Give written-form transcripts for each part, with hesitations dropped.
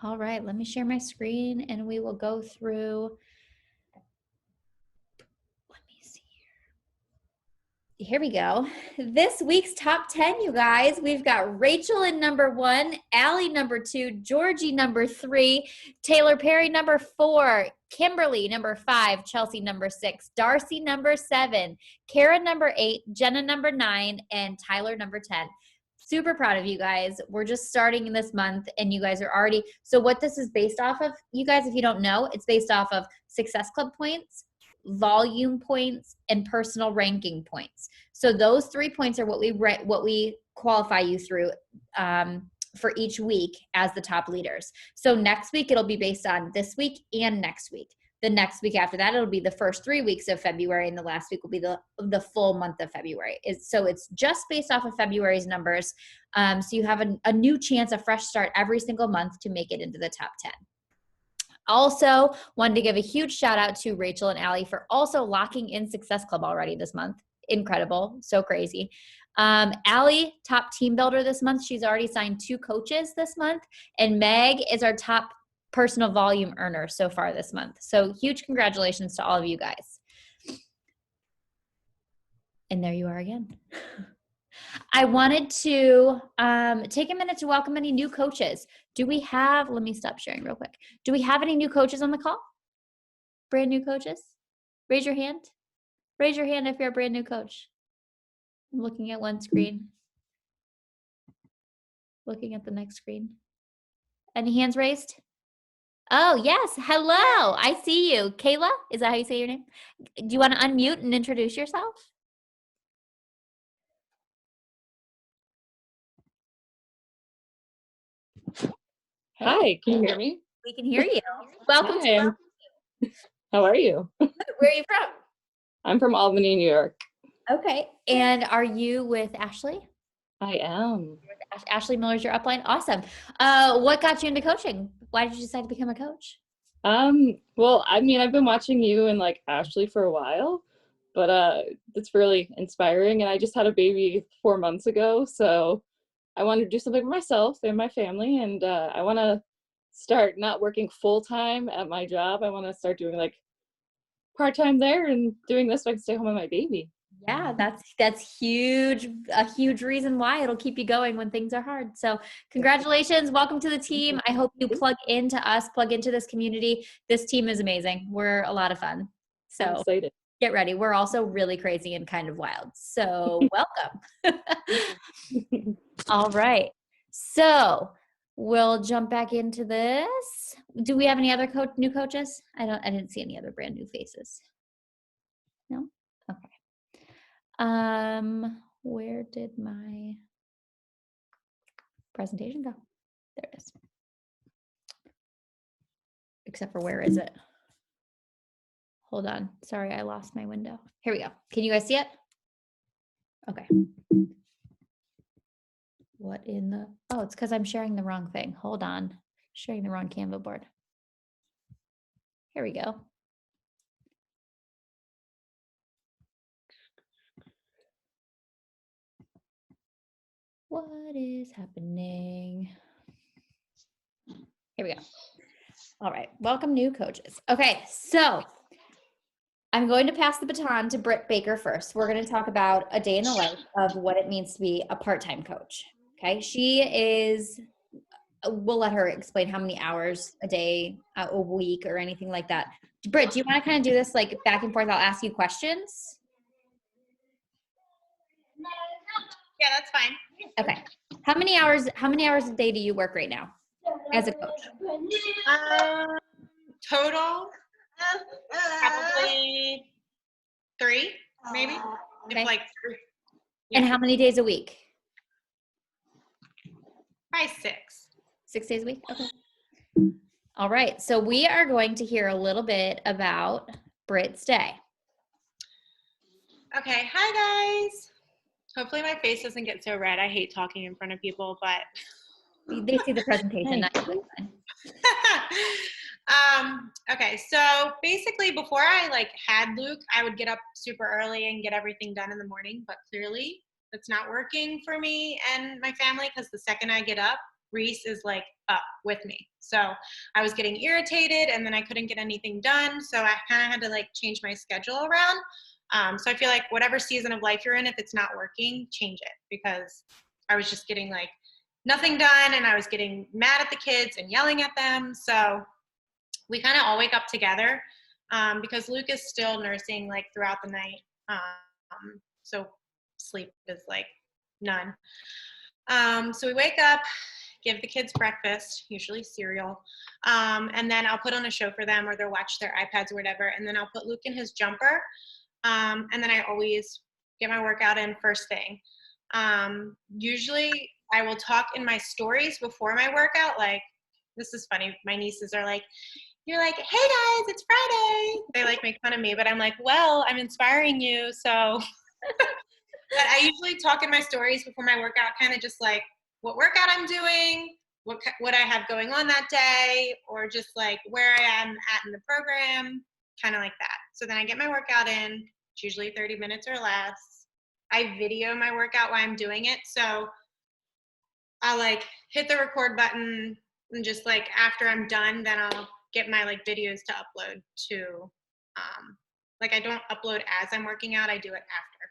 All right, let me share my screen and we will go through. Let me see here. Here we go. This week's top 10, you guys. We've got Rachel in number 1, Allie number 2, Georgie number 3, Taylor Perry number 4, Kimberly number 5, Chelsea number 6, Darcy number 7, Kara number 8, Jenna number 9, and Tyler number 10. Super proud of you guys. We're just starting this month and you guys are already, so what this is based off of, you guys, if you don't know, it's based off of Success Club points, volume points, and personal ranking points. So those 3 points are what we qualify you through for each week as the top leaders. So next week it'll be based on this week and next week. The next week after that, it'll be the first 3 weeks of February, and the last week will be the full month of February. So it's just based off of February's numbers. So you have a new chance, a fresh start every single month to make it into the top 10. Also, wanted to give a huge shout out to Rachel and Allie for also locking in Success Club already this month. Incredible. So crazy. Allie, top team builder this month. She's already signed 2 coaches this month. And Meg is our top personal volume earner so far this month. So huge congratulations to all of you guys. And there you are again. I wanted to take a minute to welcome any new coaches. Do we have, let me stop sharing real quick. Do we have any new coaches on the call? Brand new coaches? Raise your hand. Raise your hand if you're a brand new coach. I'm looking at one screen. Looking at the next screen. Any hands raised? Oh, yes. Hello. I see you. Kayla, is that how you say your name? Do you want to unmute and introduce yourself? Hey. Hi, can you hear me? We can hear you. Welcome Hi, to how are you? Where are you from? I'm from Albany, New York. Okay. And are you with Ashley? I am. Ashley Miller's your upline? Awesome. What got you into coaching? Why did you decide to become a coach? Well, I mean, I've been watching you and like Ashley for a while, but it's really inspiring. And I just had a baby 4 months ago, so I wanted to do something for myself and my family. And I want to start not working full time at my job. I want to start doing like part time there and doing this so I can stay home with my baby. Yeah, that's huge. A huge reason why it'll keep you going when things are hard. So congratulations. Welcome to the team. I hope you plug into us, plug into this community. This team is amazing. We're a lot of fun. I'm So excited. get ready. We're also really crazy and kind of wild. So welcome. All right. So we'll jump back into this. Do we have any other new coaches? I didn't see any other brand new faces. No? Okay. Where did my presentation go? There it is. Except for where is it? Hold on. Sorry, I lost my window. Here we go. Can you guys see it? Okay. What in the, oh, it's because I'm sharing the wrong thing. Hold on. Sharing the wrong Canva board. Here we go. What is happening? Here we go. All right. Welcome, new coaches. Okay. So I'm going to pass the baton to Britt Baker first. We're going to talk about a day in the life of what it means to be a part-time coach. Okay. She is, we'll let her explain how many hours a day, a week, or anything like that. Britt, do you want to kind of do this like back and forth? I'll ask you questions. Yeah, that's fine. Okay. How many hours a day do you work right now as a coach? Total, probably 3, maybe. Okay. If like, And how many days a week? probably 6. 6 days a week? Okay. All right. So we are going to hear a little bit about Britt's day. Okay, hi guys. Hopefully my face doesn't get so red. I hate talking in front of people, but They see the presentation. Not really fine. Okay, so basically before I like had Luke, I would get up super early and get everything done in the morning, but clearly that's not working for me and my family because the second I get up, Reese is like up with me. So I was getting irritated and then I couldn't get anything done. So I kind of had to like change my schedule around. So I feel like whatever season of life you're in, if it's not working, change it, because I was just getting like nothing done and I was getting mad at the kids and yelling at them. So we kind of all wake up together because Luke is still nursing like throughout the night. So sleep is like none. So we wake up, give the kids breakfast, usually cereal, and then I'll put on a show for them, or they'll watch their iPads or whatever, and then I'll put Luke in his jumper, and then I always get my workout in first thing. Usually I will talk in my stories before my workout, like, this is funny, my nieces are like, you're like, hey guys, it's Friday. They like make fun of me, but I'm like, well, I'm inspiring you, so. But I usually talk in my stories before my workout, kind of just like what workout I'm doing, what I have going on that day, or just like where I am at in the program, kind of like that. So then I get my workout in. It's usually 30 minutes or less. I video my workout while I'm doing it. So I'll like hit the record button, and just like after I'm done, then I'll get my like videos to upload to, like I don't upload as I'm working out, I do it after.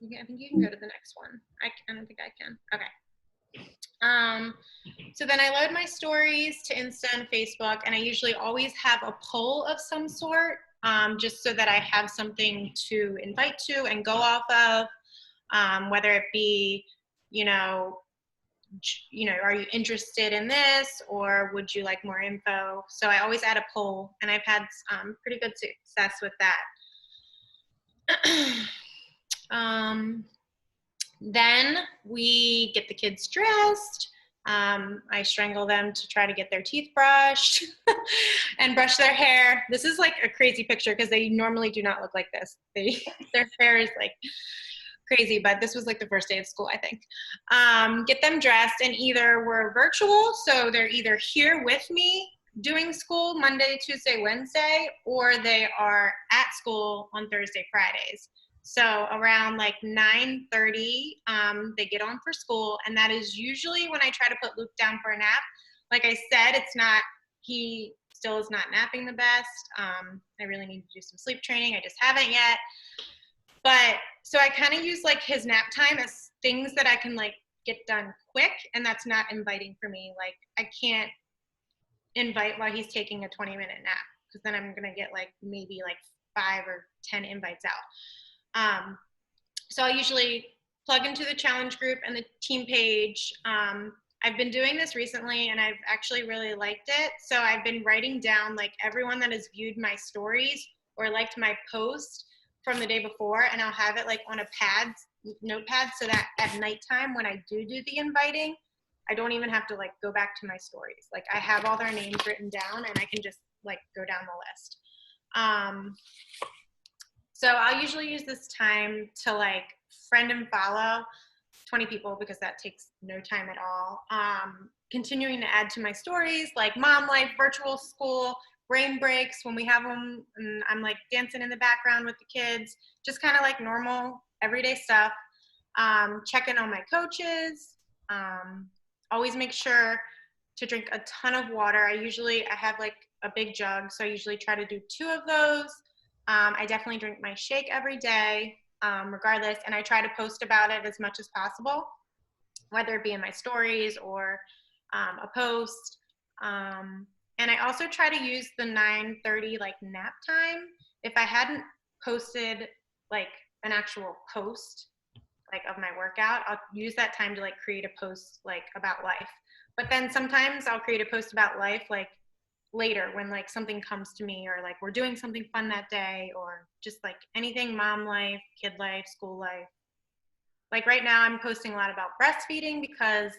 I think you can go to the next one. I don't think I can. Okay. So then I load my stories to Insta and Facebook, and I usually always have a poll of some sort, just so that I have something to invite to and go off of, whether it be, are you interested in this, or would you like more info? So I always add a poll, and I've had pretty good success with that. Then we get the kids dressed. I strangle them to try to get their teeth brushed and brush their hair. This is like a crazy picture because they normally do not look like this. Their hair is like crazy, but this was like the first day of school, I think. Get them dressed, and either we're virtual, so they're either here with me doing school Monday, Tuesday, Wednesday, or they are at school on Thursday, Fridays. So around like 9:30, they get on for school, and that is usually when I try to put Luke down for a nap. Like I said, he still is not napping the best. I really need to do some sleep training. I just haven't yet. But so I kind of use like his nap time as things that I can like get done quick, and that's not inviting for me. Like I can't invite while he's taking a 20-minute nap, because then I'm gonna get like maybe like 5 or 10 invites out. So I'll usually plug into the challenge group and the team page. I've been doing this recently and I've actually really liked it. So I've been writing down like everyone that has viewed my stories or liked my post from the day before, and I'll have it like on a notepad, so that at nighttime when I do the inviting, I don't even have to like go back to my stories. Like I have all their names written down and I can just like go down the list. So I'll usually use this time to like friend and follow 20 people, because that takes no time at all. Continuing to add to my stories, like mom life, virtual school, brain breaks when we have them, and I'm like dancing in the background with the kids, just kind of like normal everyday stuff. Checking on my coaches. Always make sure to drink a ton of water. I have like a big jug, so I usually try to do 2 of those. I definitely drink my shake every day, regardless, and I try to post about it as much as possible, whether it be in my stories or a post. And I also try to use the 9:30 like nap time. If I hadn't posted like an actual post like of my workout, I'll use that time to like create a post like about life. But then sometimes I'll create a post about life like later when like something comes to me, or like we're doing something fun that day, or just like anything mom life, kid life, school life. Like right now I'm posting a lot about breastfeeding because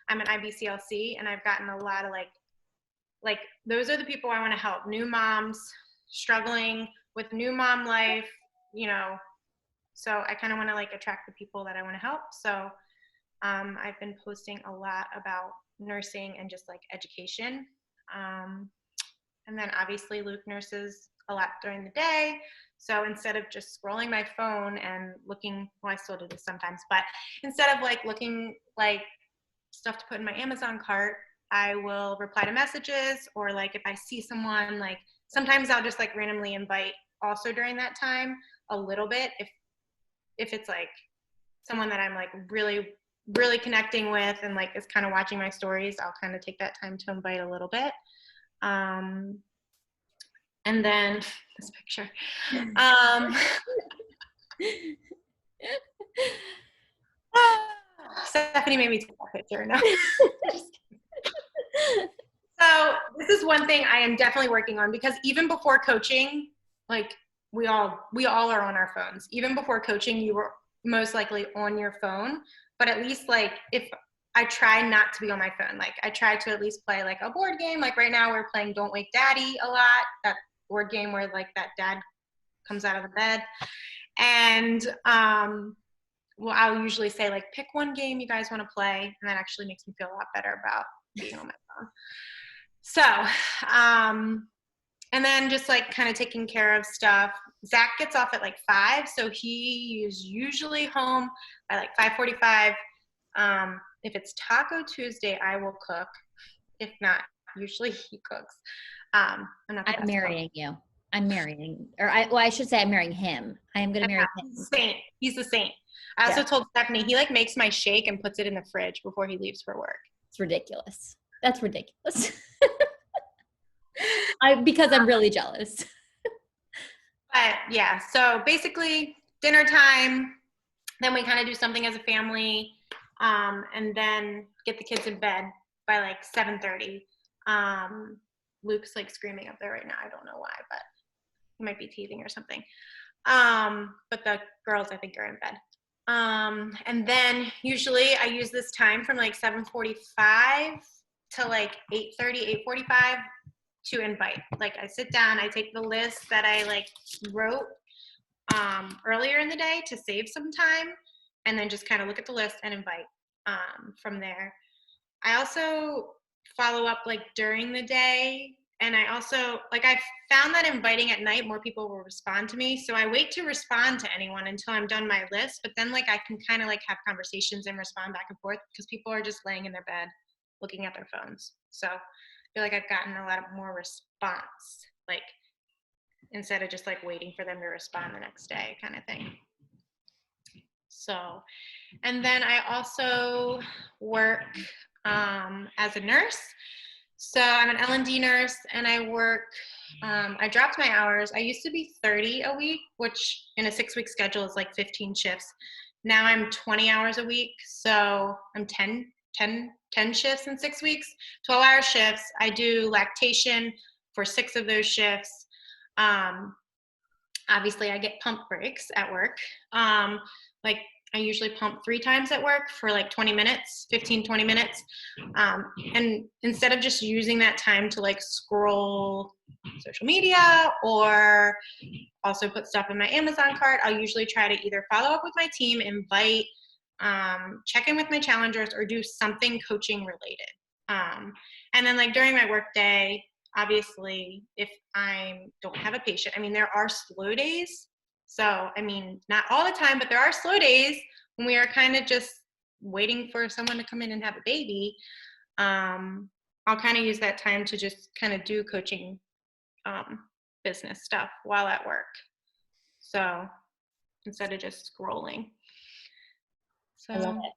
I'm an IBCLC, and I've gotten a lot of like those are the people I want to help, new moms struggling with new mom life, so I kind of want to like attract the people that I want to help. So I've been posting a lot about nursing and just like education. And then obviously Luke nurses a lot during the day. So instead of just scrolling my phone and looking, well, I still do this sometimes, but instead of like looking like stuff to put in my Amazon cart, I will reply to messages, or like if I see someone, like sometimes I'll just like randomly invite also during that time a little bit if it's like someone that I'm like really connecting with and like is kind of watching my stories, I'll kind of take that time to invite a little bit. And then this picture. Stephanie made me take that picture. No. So this is one thing I am definitely working on, because even before coaching, like we all are on our phones. Even before coaching, you were most likely on your phone. But at least like if I try not to be on my phone, like I try to at least play like a board game. Like right now we're playing Don't Wake Daddy a lot. That board game where like that dad comes out of the bed. And well, I'll usually say like, pick one game you guys want to play, and that actually makes me feel a lot better about being on my phone. So, and then just like kind of taking care of stuff. Zach gets off at like 5, so he is usually home by like 5:45. If it's Taco Tuesday, I will cook. If not, usually he cooks. I'm marrying you. I'm marrying, or I should say I'm marrying him. I am going to marry him. Saint. He's the saint. I also told Stephanie, he like makes my shake and puts it in the fridge before he leaves for work. It's ridiculous. That's ridiculous. Because I'm really jealous. But yeah, so basically dinner time, then we kind of do something as a family, and then get the kids in bed by like 7:30. Luke's like screaming up there right now. I don't know why, but he might be teething or something. But the girls, I think, are in bed. And then usually I use this time from like 7:45 to like 8:30, 8:45 to invite. Like I sit down, I take the list that I like wrote earlier in the day to save some time, and then just kind of look at the list and invite from there. I also follow up like during the day, and I also like I found that inviting at night, more people will respond to me, so I wait to respond to anyone until I'm done my list. But then like I can kind of like have conversations and respond back and forth, because people are just laying in their bed looking at their phones. So I feel like I've gotten a lot of more response, like instead of just like waiting for them to respond the next day kind of thing. So, and then I also work as a nurse. So I'm an L&D nurse, and I work, I dropped my hours. I used to be 30 a week, which in a 6-week schedule is like 15 shifts. Now I'm 20 hours a week. So I'm 10 shifts in 6 weeks, 12-hour shifts. I do lactation for 6 of those shifts. Obviously I get pump breaks at work. Like I usually pump 3 times at work for like 20 minutes, 15, 20 minutes. And instead of just using that time to like scroll social media or also put stuff in my Amazon cart, I'll usually try to either follow up with my team, invite, check in with my challengers, or do something coaching related. And then like during my work day, obviously if I don't have a patient, I mean, there are slow days. So, I mean, not all the time, but there are slow days when we are kind of just waiting for someone to come in and have a baby. I'll kind of use that time to just kind of do coaching business stuff while at work. So, instead of just scrolling. So, I love it.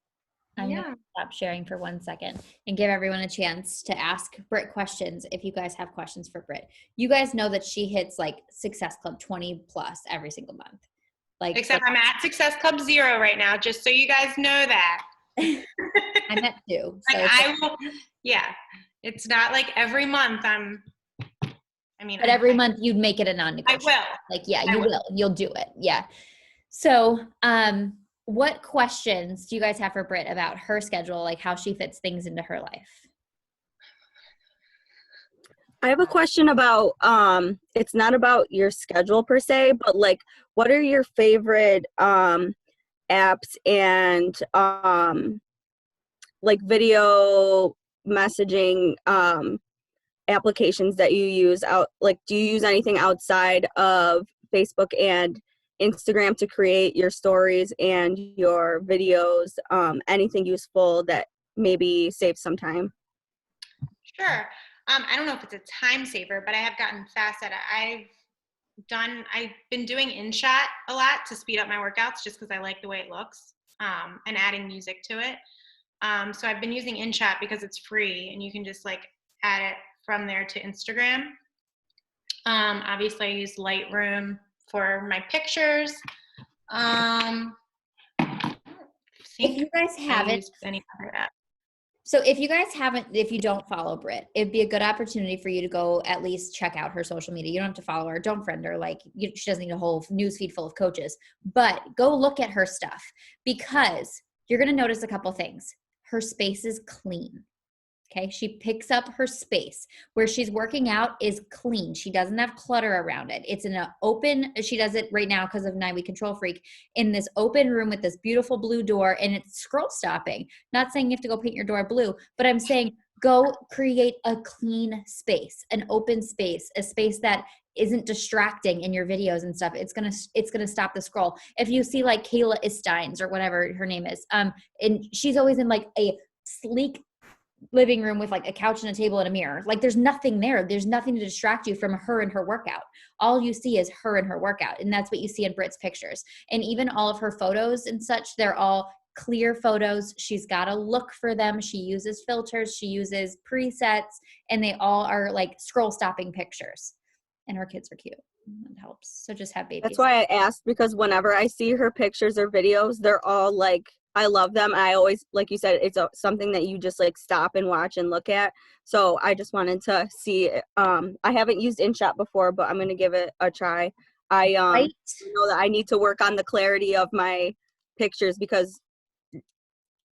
I'm going to stop sharing for 1 second and give everyone a chance to ask Britt questions if you guys have questions for Britt. You guys know that she hits like Success Club 20 plus every single month. Like, except I'm at Success Club 0 right now, just so you guys know that. I'm at 2. So like I will, yeah. It's not like every month but every month you'd make it a non-negotiable. I will. Like, yeah, you will. You'll do it. Yeah. So, what questions do you guys have for Britt about her schedule, like how she fits things into her life? I have a question about, it's not about your schedule per se, but like, what are your favorite apps and like video messaging applications that you use out? Like, do you use anything outside of Facebook and Instagram to create your stories and your videos? Anything useful that maybe save some time? Sure. I don't know if it's a time saver, but I have gotten fast at it. I've been doing InShot a lot to speed up my workouts just because I like the way it looks, and adding music to it. So I've been using InShot because it's free and you can just like add it from there to Instagram. Obviously I use Lightroom for my pictures. If you guys haven't, any other app. so if you guys haven't, if you don't follow Britt, it'd be a good opportunity for you to go at least check out her social media. You don't have to follow her, don't friend her. Like she doesn't need a whole news feed full of coaches, but go look at her stuff because you're going to notice a couple things. Her space is clean. Okay. She picks up her space where she's working out is clean. She doesn't have clutter around it. It's in an open, she does it right now because of 9 Week Control Freak in this open room with this beautiful blue door and it's scroll stopping. Not saying you have to go paint your door blue, but I'm saying go create a clean space, an open space, a space that isn't distracting in your videos and stuff. It's going to stop the scroll. If you see like Kayla Istines or whatever her name is, and she's always in like a sleek living room with like a couch and a table and a mirror. Like there's nothing there. There's nothing to distract you from her and her workout. All you see is her and her workout. And that's what you see in Britt's pictures. And even all of her photos and such, they're all clear photos. She's got to look for them. She uses filters. She uses presets and they all are like scroll stopping pictures. And her kids are cute. It helps. So just have babies. That's why I asked, because whenever I see her pictures or videos, they're all like, I love them. I always, like you said, it's something that you just like stop and watch and look at. So I just wanted to see, I haven't used InShot before, but I'm going to give it a try. I know that I need to work on the clarity of my pictures because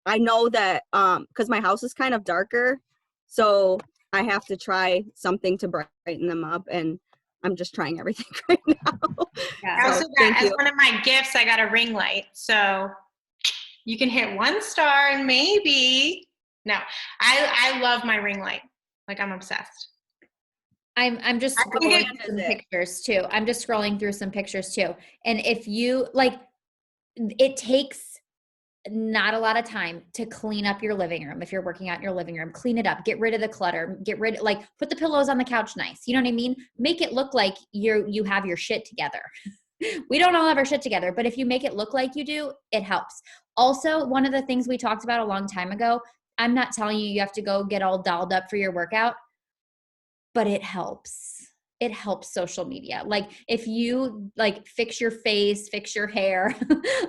I know that, because my house is kind of darker. So I have to try something to brighten them up, and I'm just trying everything right now. Yeah. I also got, as one of my gifts, I got a ring light. So you can hit 1 star and maybe, no, I love my ring light. Like I'm obsessed. I'm just scrolling through some pictures too. I'm just scrolling through some pictures too. And if you like, it takes not a lot of time to clean up your living room. If you're working out in your living room, clean it up, get rid of the clutter, like put the pillows on the couch nice. You know what I mean? Make it look like you have your shit together. We don't all have our shit together, but if you make it look like you do, it helps. Also, one of the things we talked about a long time ago, I'm not telling you have to go get all dolled up for your workout, but it helps. It helps social media. Like if you like fix your face, fix your hair,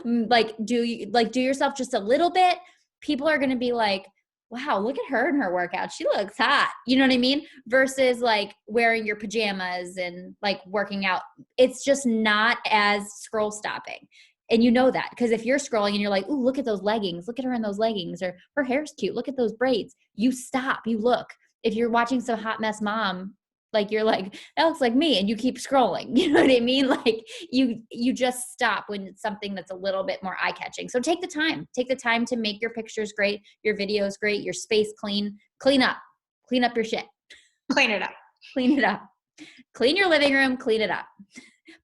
like do yourself just a little bit, people are going to be like, wow, look at her in her workout. She looks hot. You know what I mean? Versus like wearing your pajamas and like working out. It's just not as scroll stopping. And you know that because if you're scrolling and you're like, ooh, look at those leggings. Look at her in those leggings, or her hair's cute. Look at those braids. You stop, you look. If you're watching some hot mess mom, like you're like, that looks like me, and you keep scrolling. You know what I mean? Like you just stop when it's something that's a little bit more eye-catching. So take the time to make your pictures great, your videos great, your space clean up your shit. Clean it up. Clean it up. Clean your living room, clean it up.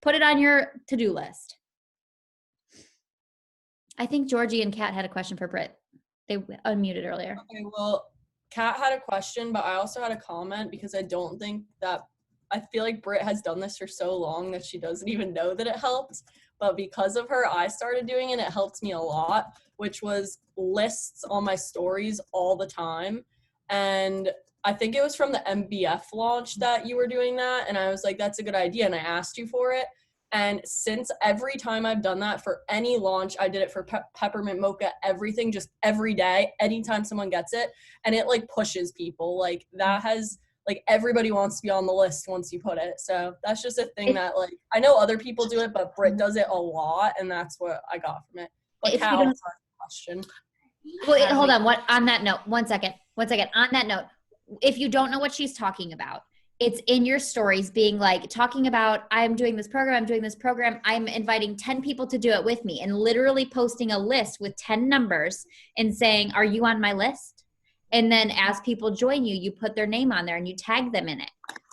Put it on your to-do list. I think Georgie and Kat had a question for Britt. They unmuted earlier. Okay, well, Kat had a question, but I also had a comment because I don't think that, I feel like Britt has done this for so long that she doesn't even know that it helps. But because of her, I started doing it. It helped me a lot, which was lists on my stories all the time. And I think it was from the MBF launch that you were doing that. And I was like, that's a good idea. And I asked you for it. And since every time I've done that for any launch, I did it for Peppermint Mocha, everything, just every day, anytime someone gets it. And it like pushes people. Like that has, like everybody wants to be on the list once you put it. So that's just a thing that like, I know other people do it, but Britt does it a lot. And that's what I got from it. But Cal, sorry, question. Well, hold on. On that note, one second. On that note, if you don't know what she's talking about, it's in your stories being like talking about, I'm doing this program. I'm inviting 10 people to do it with me, and literally posting a list with 10 numbers and saying, are you on my list? And then as people join you, you put their name on there and you tag them in it.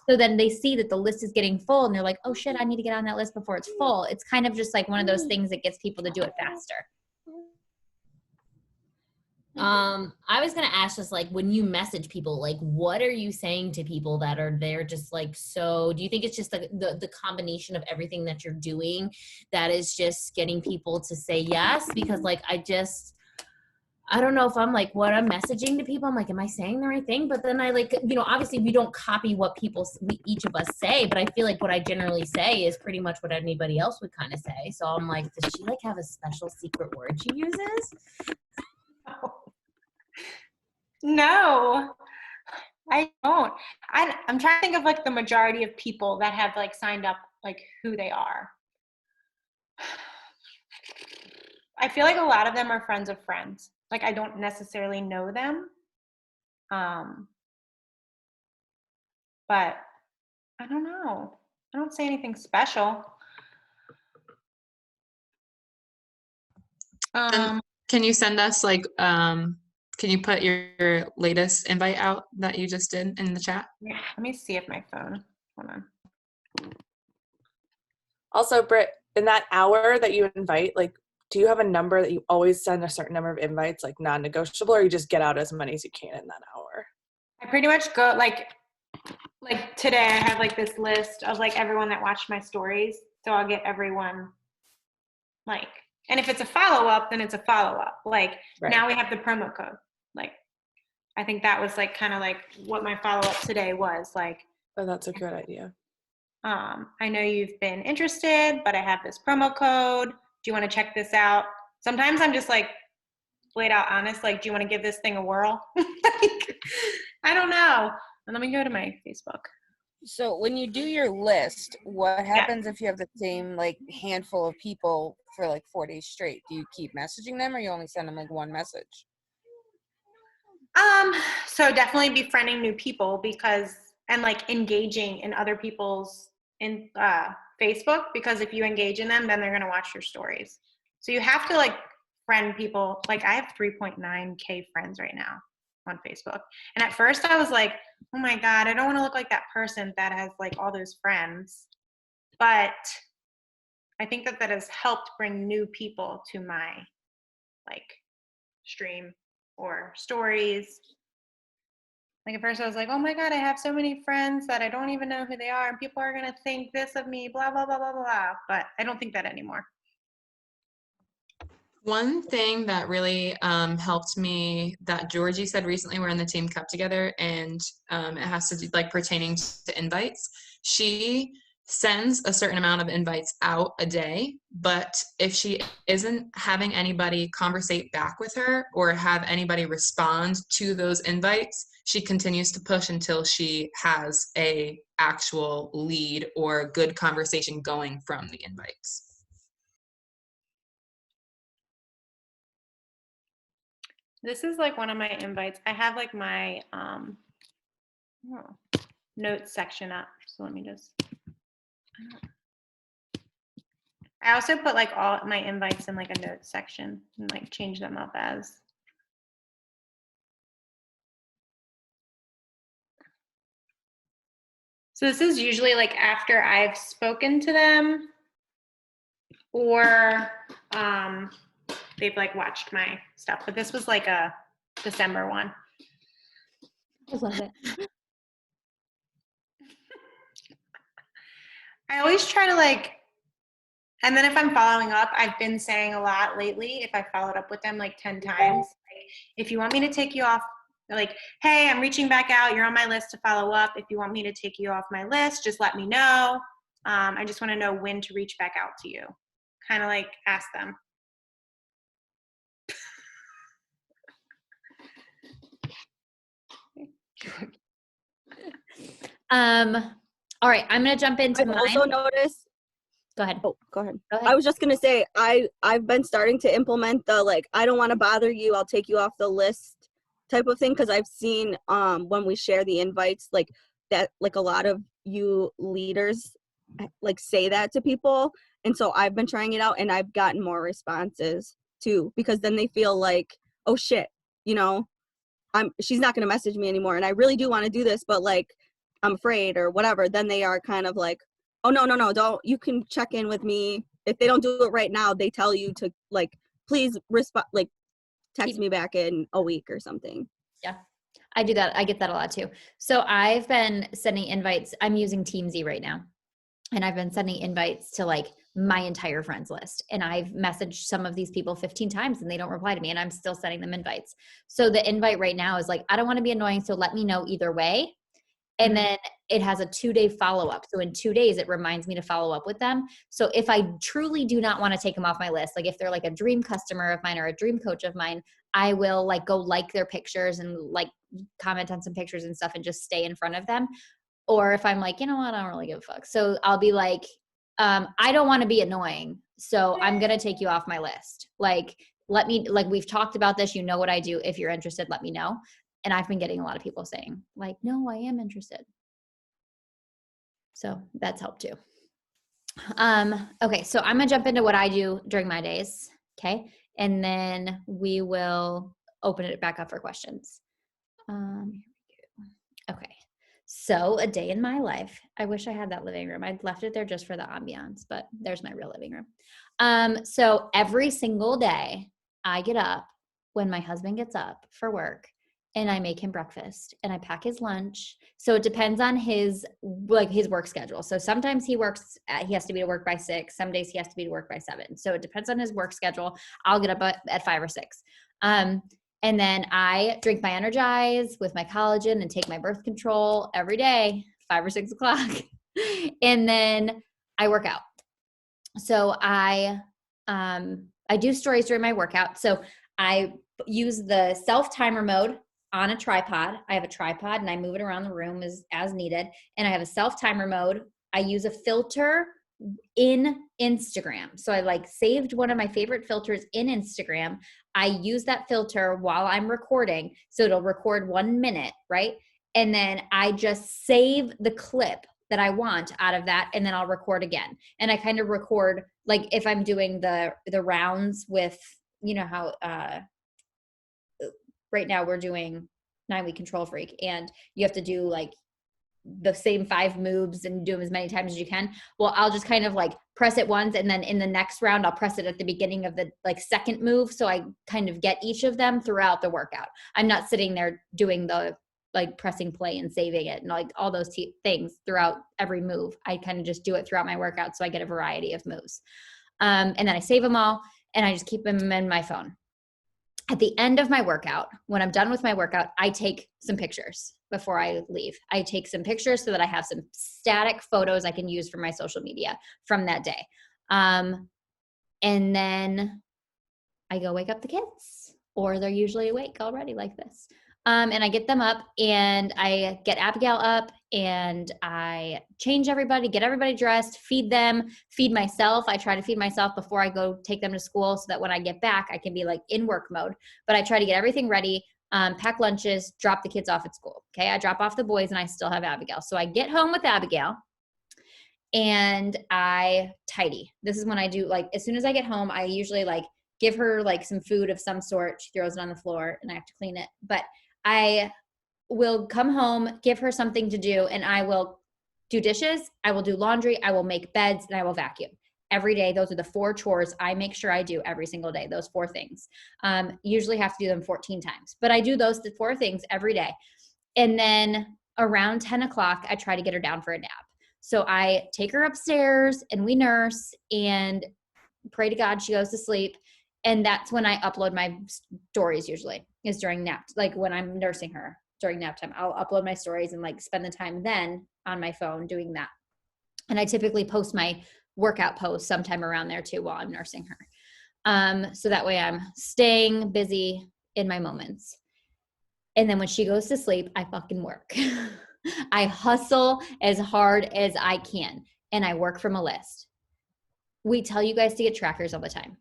So then they see that the list is getting full and they're like, oh shit, I need to get on that list before it's full. It's kind of just like one of those things that gets people to do it faster. I was gonna ask, just like, when you message people, like, what are you saying to people that are there just like, so do you think it's just the combination of everything that you're doing that is just getting people to say yes? Because like I don't know if I'm like, what I'm messaging to people, I'm like, am I saying the right thing? But then I like, obviously we don't copy what each of us say, but I feel like what I generally say is pretty much what anybody else would kind of say. So I'm like, does she like have a special secret word she uses? No, I don't. I'm trying to think of like the majority of people that have like signed up, like who they are. I feel like a lot of them are friends of friends. Like I don't necessarily know them. But I don't know. I don't say anything special. Can you send us like can you put your latest invite out that you just did in the chat? Yeah, let me see if my phone. Hold on. Also, Britt, in that hour that you invite, like, do you have a number that you always send a certain number of invites, like non-negotiable, or you just get out as many as you can in that hour? I pretty much go like today I have like this list of like everyone that watched my stories. So I'll get everyone like, and if it's a follow-up, then it's a follow-up. Like Right. Now we have the promo code. Like I think that was like kind of like what my follow-up today was like. Oh, that's a good idea. I know you've been interested, but I have this promo code. Do you want to check this out? Sometimes I'm just like laid out honest, like, do you want to give this thing a whirl? Like, I don't know. And let me go to my Facebook. So when you do your list, what happens if you have the same like handful of people for like 4 days straight? Do you keep messaging them or you only send them like one message? So definitely befriending new people and like engaging in other people's Facebook, because if you engage in them, then they're going to watch your stories. So you have to like friend people. Like I have 3.9K friends right now on Facebook. And at first I was like, oh my God, I don't want to look like that person that has like all those friends. But I think that has helped bring new people to my like stream or stories. Like at first I was like, oh my God, I have so many friends that I don't even know who they are, and people are going to think this of me, blah, blah, blah, blah, blah. But I don't think that anymore. One thing that really helped me that Georgie said recently, we're in the team cup together, and it has to do like pertaining to invites. She sends a certain amount of invites out a day, but if she isn't having anybody conversate back with her or have anybody respond to those invites, she continues to push until she has a actual lead or good conversation going from the invites. This is like one of my invites. I have like my notes section up. So let me just. I also put like all my invites in like a notes section and like change them up as. So this is usually like after I've spoken to them or they've like watched my stuff. But this was like a December one. I love it. I always try to like, and then if I'm following up, I've been saying a lot lately, if I followed up with them like 10 times, like, if you want me to take you off, like, hey, I'm reaching back out, you're on my list to follow up. If you want me to take you off my list, just let me know. I just want to know when to reach back out to you. Kind of like ask them. All right, I'm gonna jump into I've mine. also noticed. Go ahead. Oh, go ahead. Go ahead. I was just gonna say I've been starting to implement the like I don't want to bother you, I'll take you off the list type of thing, because I've seen when we share the invites like that, like a lot of you leaders like say that to people, and so I've been trying it out and I've gotten more responses too, because then they feel like, oh shit, you know, she's not gonna message me anymore, and I really do want to do this, but like I'm afraid or whatever. Then they are kind of like, oh no, don't, you can check in with me. If they don't do it right now, they tell you to like please respond, like text me back in a week or something. Yeah, I do that. I get that a lot too. So I've been sending invites. I'm using Teamsy right now. And I've been sending invites to like my entire friends list. And I've messaged some of these people 15 times and they don't reply to me, and I'm still sending them invites. So the invite right now is like, I don't want to be annoying, so let me know either way. And then it has a 2-day follow-up. So in 2 days, it reminds me to follow up with them. So if I truly do not want to take them off my list, like if they're like a dream customer of mine or a dream coach of mine, I will like go like their pictures and like comment on some pictures and stuff and just stay in front of them. Or if I'm like, you know what, I don't really give a fuck. So I'll be like, I don't want to be annoying, so I'm going to take you off my list. Like, let me, like, we've talked about this. You know what I do. If you're interested, let me know. And I've been getting a lot of people saying like, no, I am interested. So that's helped too. Okay. So I'm going to jump into what I do during my days. Okay. And then we will open it back up for questions. Here we go. Okay. So a day in my life. I wish I had that living room. I'd left it there just for the ambiance, but there's my real living room. So every single day I get up when my husband gets up for work, and I make him breakfast and I pack his lunch. So it depends on his work schedule. So sometimes he has to be to work by 6. Some days he has to be to work by 7. So it depends on his work schedule. I'll get up at 5 or 6. And then I drink my Energize with my collagen and take my birth control every day, 5 or 6 o'clock. And then I work out. So I do stories during my workout. So I use the self-timer mode on a tripod. I have a tripod and I move it around the room as needed. And I have a self-timer mode. I use a filter in Instagram. So I like saved one of my favorite filters in Instagram. I use that filter while I'm recording. So it'll record 1 minute, right? And then I just save the clip that I want out of that, and then I'll record again. And I kind of record, like if I'm doing the rounds with, you know how right now we're doing 9-week Control Freak, and you have to do like the same 5 moves and do them as many times as you can. Well, I'll just kind of like press it once, and then in the next round, I'll press it at the beginning of the like second move. So I kind of get each of them throughout the workout. I'm not sitting there doing the like pressing play and saving it and like all those things throughout every move. I kind of just do it throughout my workout. So I get a variety of moves. And then I save them all and I just keep them in my phone. At the end of my workout, when I'm done with my workout, I take some pictures before I leave. I take some pictures so that I have some static photos I can use for my social media from that day. And then I go wake up the kids, or they're usually awake already like this. And I get them up and I get Abigail up and I change everybody, get everybody dressed, feed them, feed myself. I try to feed myself before I go take them to school so that when I get back, I can be like in work mode. But I try to get everything ready, pack lunches, drop the kids off at school. Okay. I drop off the boys and I still have Abigail. So I get home with Abigail and I tidy. This is when I do, like, as soon as I get home, I usually like give her like some food of some sort. She throws it on the floor and I have to clean it. But I will come home, give her something to do, and I will do dishes, I will do laundry, I will make beds, and I will vacuum. Every day, those are the 4 chores I make sure I do every single day, those 4 things. Usually have to do them 14 times, but I do those 4 things every day. And then around 10 o'clock, I try to get her down for a nap. So I take her upstairs and we nurse and pray to God she goes to sleep. And that's when I upload my stories usually, is during nap, like when I'm nursing her during nap time. I'll upload my stories and like spend the time then on my phone doing that. And I typically post my workout posts sometime around there too while I'm nursing her. So that way I'm staying busy in my moments. And then when she goes to sleep, I fucking work. I hustle as hard as I can and I work from a list. We tell you guys to get trackers all the time.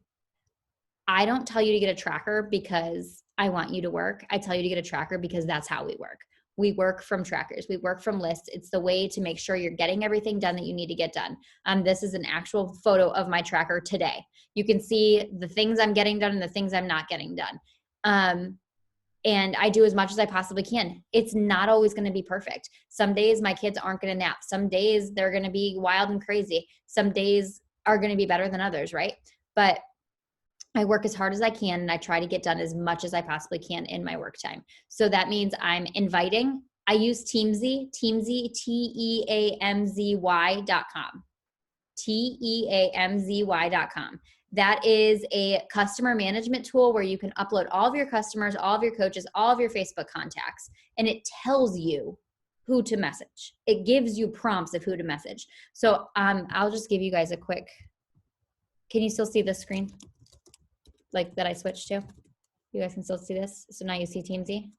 I don't tell you to get a tracker because I want you to work. I tell you to get a tracker because that's how we work. We work from trackers. We work from lists. It's the way to make sure you're getting everything done that you need to get done. This is an actual photo of my tracker today. You can see the things I'm getting done and the things I'm not getting done. And I do as much as I possibly can. It's not always going to be perfect. Some days my kids aren't going to nap. Some days they're going to be wild and crazy. Some days are going to be better than others, right? But I work as hard as I can, and I try to get done as much as I possibly can in my work time. So that means I'm inviting. I use Teamzy, TEAMZY.com. TEAMZY.com. That is a customer management tool where you can upload all of your customers, all of your coaches, all of your Facebook contacts, and it tells you who to message. It gives you prompts of who to message. So I'll just give you guys a quick, can you still see the screen? Like that I switched to? You guys can still see this? So now you see Teamzy.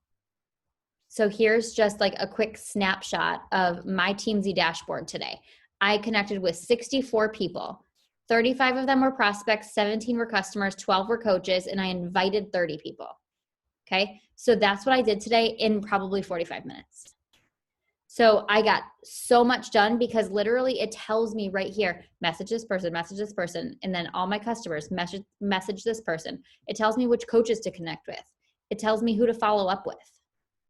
So here's just like a quick snapshot of my Teamzy dashboard today. I connected with 64 people. 35 of them were prospects, 17 were customers, 12 were coaches, and I invited 30 people. Okay, so that's what I did today in probably 45 minutes. So I got so much done because literally it tells me right here, message this person, and then all my customers, message this person. It tells me which coaches to connect with. It tells me who to follow up with.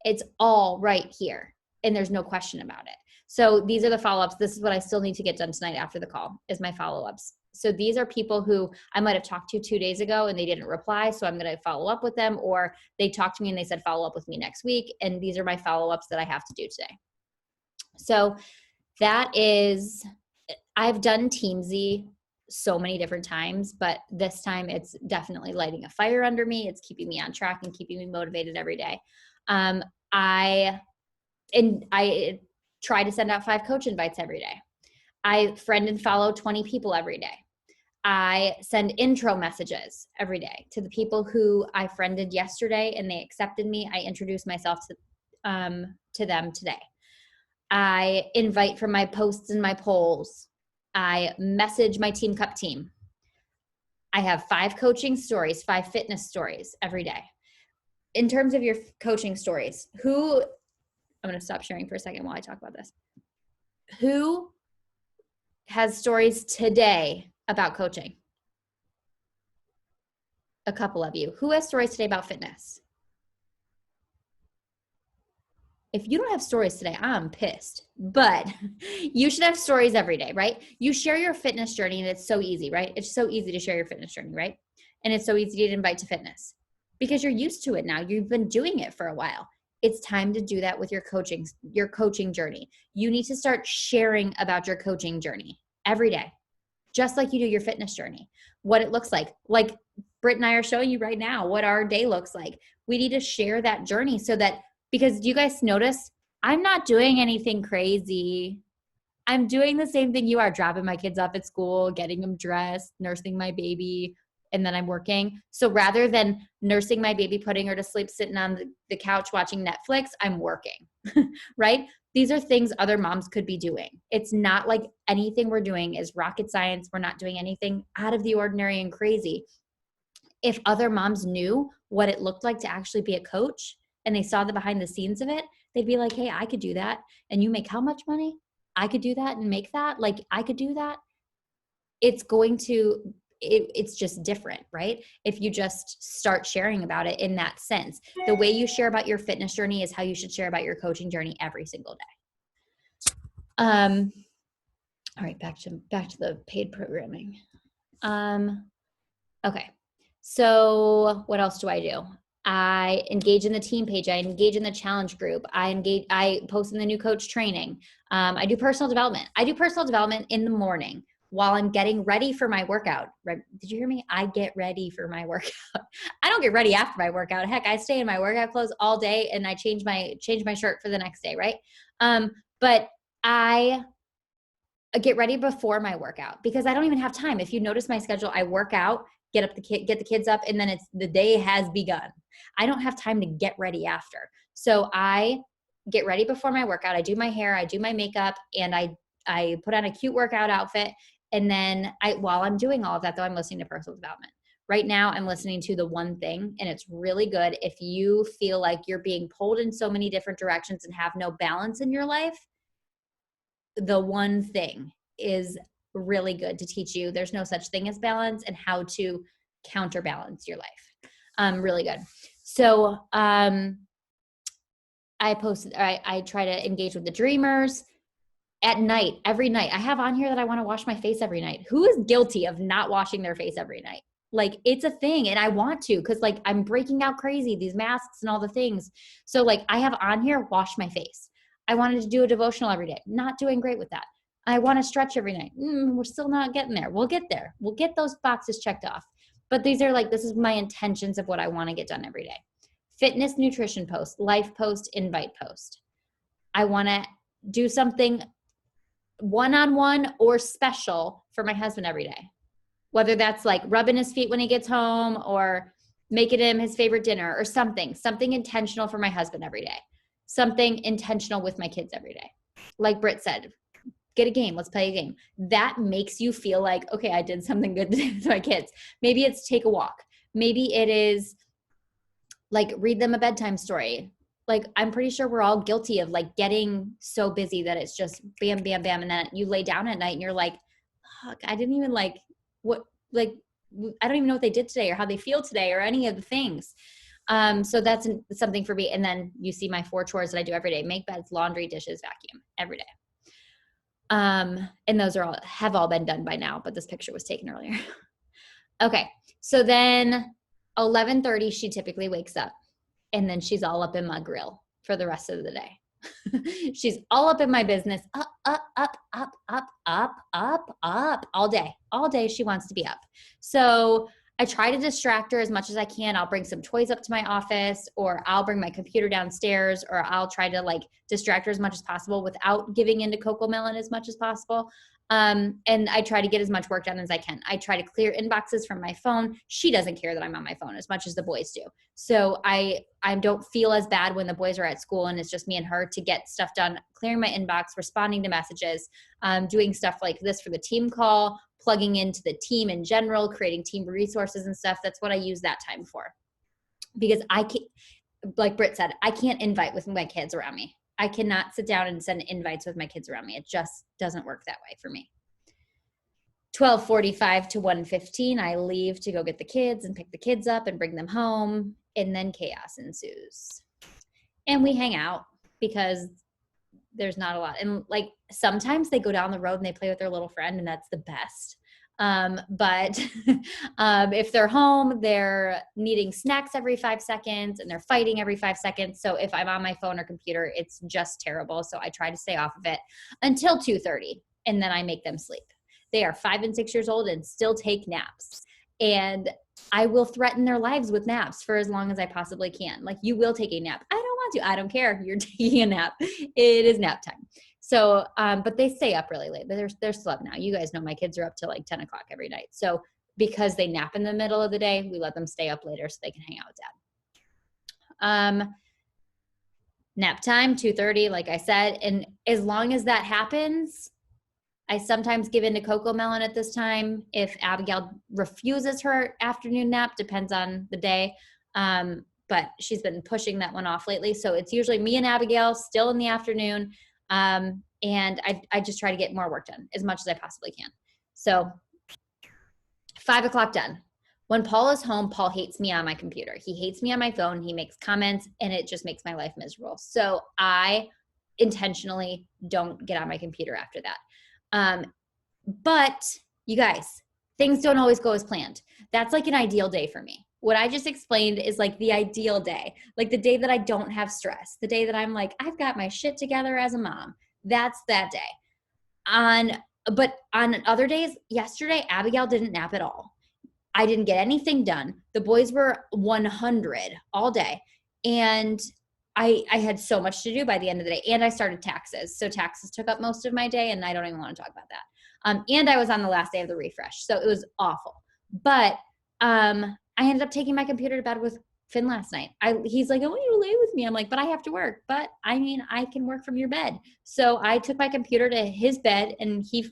It's all right here, and there's no question about it. So these are the follow-ups. This is what I still need to get done tonight after the call is my follow-ups. So these are people who I might have talked to 2 days ago and they didn't reply. So I'm going to follow up with them, or they talked to me and they said, follow up with me next week. And these are my follow-ups that I have to do today. So that is, I've done Teamzy so many different times, but this time it's definitely lighting a fire under me. It's keeping me on track and keeping me motivated every day. I try to send out 5 coach invites every day. I friend and follow 20 people every day. I send intro messages every day to the people who I friended yesterday and they accepted me. I introduce myself to them today. I invite from my posts and my polls. I message my Team Cup team. I have 5 coaching stories, 5 fitness stories every day. In terms of your coaching stories, I'm going to stop sharing for a second while I talk about this. Who has stories today about coaching? A couple of you. Who has stories today about fitness? If you don't have stories today, I'm pissed. But you should have stories every day, right? You share your fitness journey and it's so easy, right? It's so easy to share your fitness journey, right? And it's so easy to invite to fitness because you're used to it now. You've been doing it for a while. It's time to do that with your coaching journey. You need to start sharing about your coaching journey every day, just like you do your fitness journey, what it looks like. Like Britt and I are showing you right now what our day looks like. We need to share that journey so that, because do you guys notice I'm not doing anything crazy. I'm doing the same thing you are, dropping my kids off at school, getting them dressed, nursing my baby, and then I'm working. So rather than nursing my baby, putting her to sleep, sitting on the couch watching Netflix, I'm working, right? These are things other moms could be doing. It's not like anything we're doing is rocket science. We're not doing anything out of the ordinary and crazy. If other moms knew what it looked like to actually be a coach and they saw the behind the scenes of it, they'd be like, hey, I could do that. And you make how much money? I could do that and make that. Like I could do that. It's just different, right? If you just start sharing about it in that sense. The way you share about your fitness journey is how you should share about your coaching journey every single day. All right, back to the paid programming. Okay, so what else do I do? I engage in the team page. I engage in the challenge group. I post in the new coach training. I do personal development. I do personal development in the morning while I'm getting ready for my workout. Right? Did you hear me? I get ready for my workout. I don't get ready after my workout. Heck, I stay in my workout clothes all day and I change my shirt for the next day, right? But I get ready before my workout because I don't even have time. If you notice my schedule, I work out, get the kids up, and then the day has begun. I don't have time to get ready after. So I get ready before my workout. I do my hair, I do my makeup, and I put on a cute workout outfit. And then while I'm doing all of that, though, I'm listening to personal development. Right now, I'm listening to The One Thing, and it's really good. If you feel like you're being pulled in so many different directions and have no balance in your life, The One Thing is really good to teach you there's no such thing as balance and how to counterbalance your life. Really good. So I try to engage with the dreamers at night, every night. I have on here that I want to wash my face every night. Who is guilty of not washing their face every night? Like it's a thing and I want to, cause like I'm breaking out crazy, these masks and all the things. So like I have on here, wash my face. I wanted to do a devotional every day. Not doing great with that. I want to stretch every night. We're still not getting there. We'll get there. We'll get those boxes checked off. But these are like, this is my intentions of what I want to get done every day. Fitness, nutrition post, life post, invite post. I want to do something one-on-one or special for my husband every day. Whether that's like rubbing his feet when he gets home or making him his favorite dinner or something intentional for my husband every day. Something intentional with my kids every day. Like Britt said, get a game. Let's play a game. That makes you feel like, okay, I did something good to my kids. Maybe it's take a walk. Maybe it is like read them a bedtime story. Like I'm pretty sure we're all guilty of like getting so busy that it's just bam, bam, bam. And then you lay down at night and you're like, fuck, I didn't even like what, like, I don't even know what they did today or how they feel today or any of the things. So that's something for me. And then you see my 4 chores that I do every day: make beds, laundry, dishes, vacuum every day. And those have all been done by now, but this picture was taken earlier. Okay. So then 11:30, she typically wakes up and then she's all up in my grill for the rest of the day. She's all up in my business, up all day. All day she wants to be up. So I try to distract her as much as I can. I'll bring some toys up to my office, or I'll bring my computer downstairs, or I'll try to like distract her as much as possible without giving into CoComelon as much as possible. And I try to get as much work done as I can. I try to clear inboxes from my phone. She doesn't care that I'm on my phone as much as the boys do. So I don't feel as bad when the boys are at school and it's just me and her to get stuff done, clearing my inbox, responding to messages, doing stuff like this for the team call, plugging into the team in general, creating team resources and stuff. That's what I use that time for. Because I can't, like Britt said, I can't invite with my kids around me. I cannot sit down and send invites with my kids around me. It just doesn't work that way for me. 12:45 to 1:15, I leave to go get the kids and pick the kids up and bring them home. And then chaos ensues. And we hang out because there's not a lot. And like sometimes they go down the road and they play with their little friend, and that's the best. But if they're home, they're needing snacks every 5 seconds and they're fighting every 5 seconds. So if I'm on my phone or computer, it's just terrible. So I try to stay off of it until 2:30, and then I make them sleep. They are 5 and 6 years old and still take naps. And I will threaten their lives with naps for as long as I possibly can. Like, you will take a nap. I don't want to. I don't care. You're taking a nap. It is nap time. So, but they stay up really late. They're still up now. You guys know my kids are up till like 10 o'clock every night. So because they nap in the middle of the day, we let them stay up later so they can hang out with dad. Nap time, 2:30, like I said. And as long as that happens, I sometimes give in to CoComelon at this time. If Abigail refuses her afternoon nap, depends on the day. But she's been pushing that one off lately. So it's usually me and Abigail still in the afternoon. And I just try to get more work done as much as I possibly can. So 5 o'clock done. When Paul is home, Paul hates me on my computer. He hates me on my phone. He makes comments and it just makes my life miserable. So I intentionally don't get on my computer after that. But you guys, things don't always go as planned. That's like an ideal day for me. What I just explained is like the ideal day, like the day that I don't have stress, the day that I'm like, I've got my shit together as a mom. That's that day. But on other days, yesterday, Abigail didn't nap at all. I didn't get anything done. The boys were 100 all day. And I had so much to do by the end of the day. And I started taxes. So taxes took up most of my day, and I don't even want to talk about that. And I was on the last day of the refresh. So it was awful. But I ended up taking my computer to bed with Finn last night. He's like, I want you to lay with me. I'm like, but I have to work. But I mean, I can work from your bed. So I took my computer to his bed, and he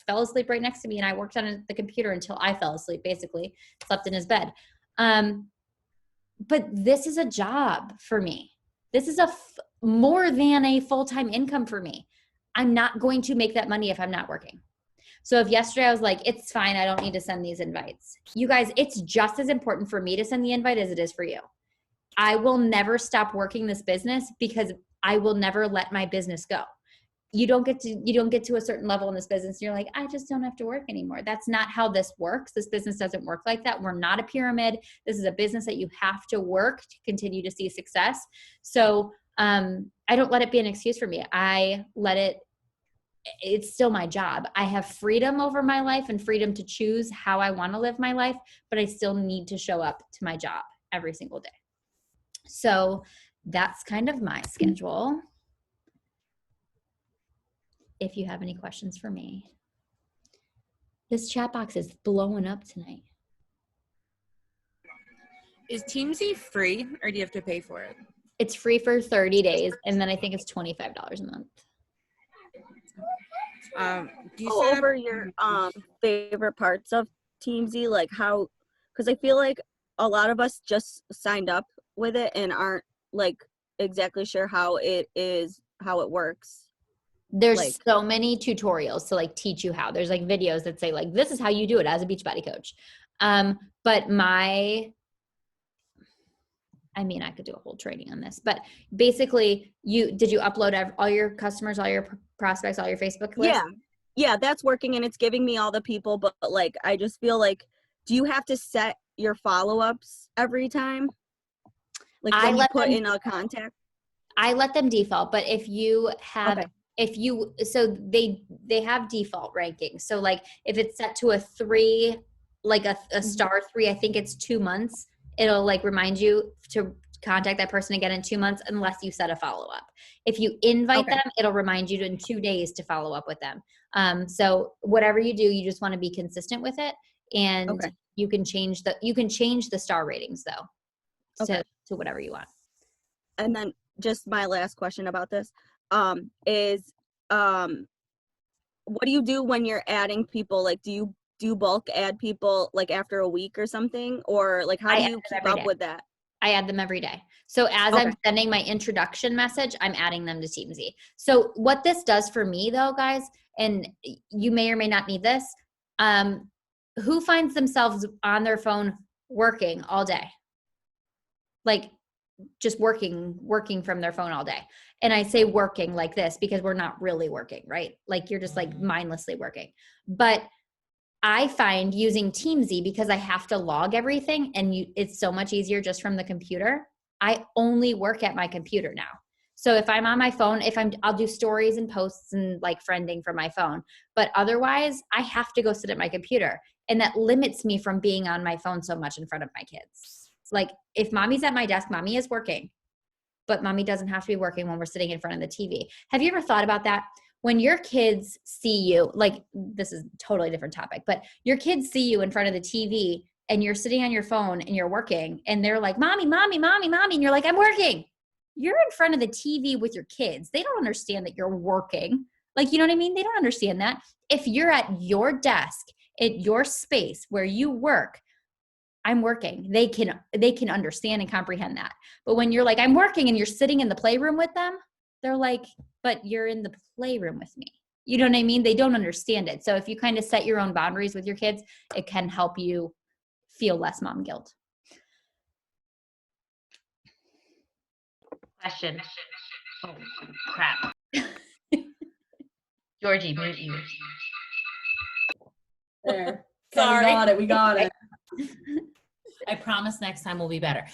fell asleep right next to me. And I worked on the computer until I fell asleep, basically, slept in his bed. But this is a job for me. This is more than a full-time income for me. I'm not going to make that money if I'm not working. So if yesterday I was like, it's fine, I don't need to send these invites. You guys, it's just as important for me to send the invite as it is for you. I will never stop working this business because I will never let my business go. you don't get to a certain level in this business. You're like, I just don't have to work anymore. That's not how this works. This business doesn't work like that. We're not a pyramid. This is a business that you have to work to continue to see success. So I don't let it be an excuse for me. It's still my job. I have freedom over my life and freedom to choose how I want to live my life, but I still need to show up to my job every single day. So that's kind of my schedule. If you have any questions for me. This chat box is blowing up tonight. Is Teamsy free or do you have to pay for it? It's free for 30 days, and then I think it's $25 a month. Do you Go set up- over your favorite parts of Teamsy, like how, because I feel like a lot of us just signed up with it and aren't like exactly sure how it works. There's Like- so many tutorials to like teach you how. There's like videos that say like, this is how you do it as a Beachbody coach. But I could do a whole training on this, but basically did you upload all your customers, all your prospects, all your Facebook lists? Yeah, that's working and it's giving me all the people, but like, I just feel like, do you have to set your follow-ups every time? Like when you put in a contact? I let them default, but if you have, Okay. so they have default rankings. So like if it's set to a 3, like a star 3, I think it's 2 months. It'll like remind you to contact that person again in 2 months, unless you set a follow-up. If you invite them, it'll remind you in 2 days to follow up with them. So whatever you do, you just want to be consistent with it. And you can change the star ratings though, to whatever you want. And then just my last question about this is what do you do when you're adding people? Like, do you bulk add people like after a week or something, or like how do you keep up with that? I add them every day. So as I'm sending my introduction message, I'm adding them to Teamsy. So what this does for me though, guys, and you may or may not need this, who finds themselves on their phone working all day? Like just working from their phone all day. And I say working like this because we're not really working, right? Like you're just like mindlessly working. But I find using Teamsy, because I have to log everything and it's so much easier just from the computer. I only work at my computer now. So if I'm on my phone, I'll do stories and posts and like friending from my phone. But otherwise, I have to go sit at my computer. And that limits me from being on my phone so much in front of my kids. Like if mommy's at my desk, mommy is working. But mommy doesn't have to be working when we're sitting in front of the TV. Have you ever thought about that? When your kids see you, like this is a totally different topic, but your kids see you in front of the TV and you're sitting on your phone and you're working and they're like, mommy, mommy, mommy, mommy. And you're like, I'm working. You're in front of the TV with your kids. They don't understand that you're working. Like, you know what I mean? They don't understand that. If you're at your desk, at your space where you work, I'm working. They can understand and comprehend that. But when you're like, I'm working and you're sitting in the playroom with them, they're like, but you're in the playroom with me. You know what I mean? They don't understand it. So if you kind of set your own boundaries with your kids, it can help you feel less mom guilt. Question. Oh, crap. Georgie, mute you. There. Sorry. We got it. I promise next time will be better.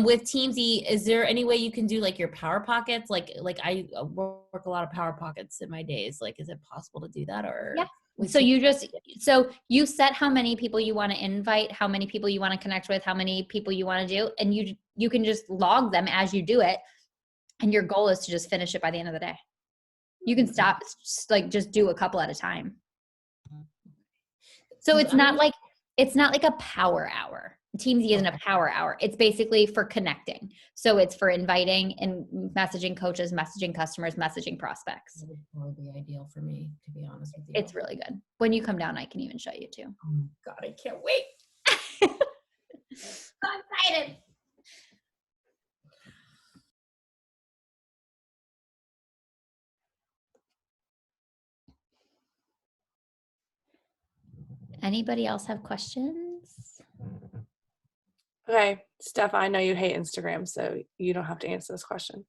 With Teamsy, is there any way you can do like your power pockets? Like I work a lot of power pockets in my days. Like, is it possible to do that? Or yeah. So you set how many people you want to invite, how many people you want to connect with, how many people you want to do, and you can just log them as you do it. And your goal is to just finish it by the end of the day. You can stop, just do a couple at a time. So it's not like a power hour. Teamsy isn't a power hour. It's basically for connecting. So it's for inviting and messaging coaches, messaging customers, messaging prospects. That would probably be ideal for me, to be honest with you. It's really good. When you come down, I can even show you too. Oh my God, I can't wait. I'm excited. Anybody else have questions? Okay, Steph, I know you hate Instagram, so you don't have to answer this question.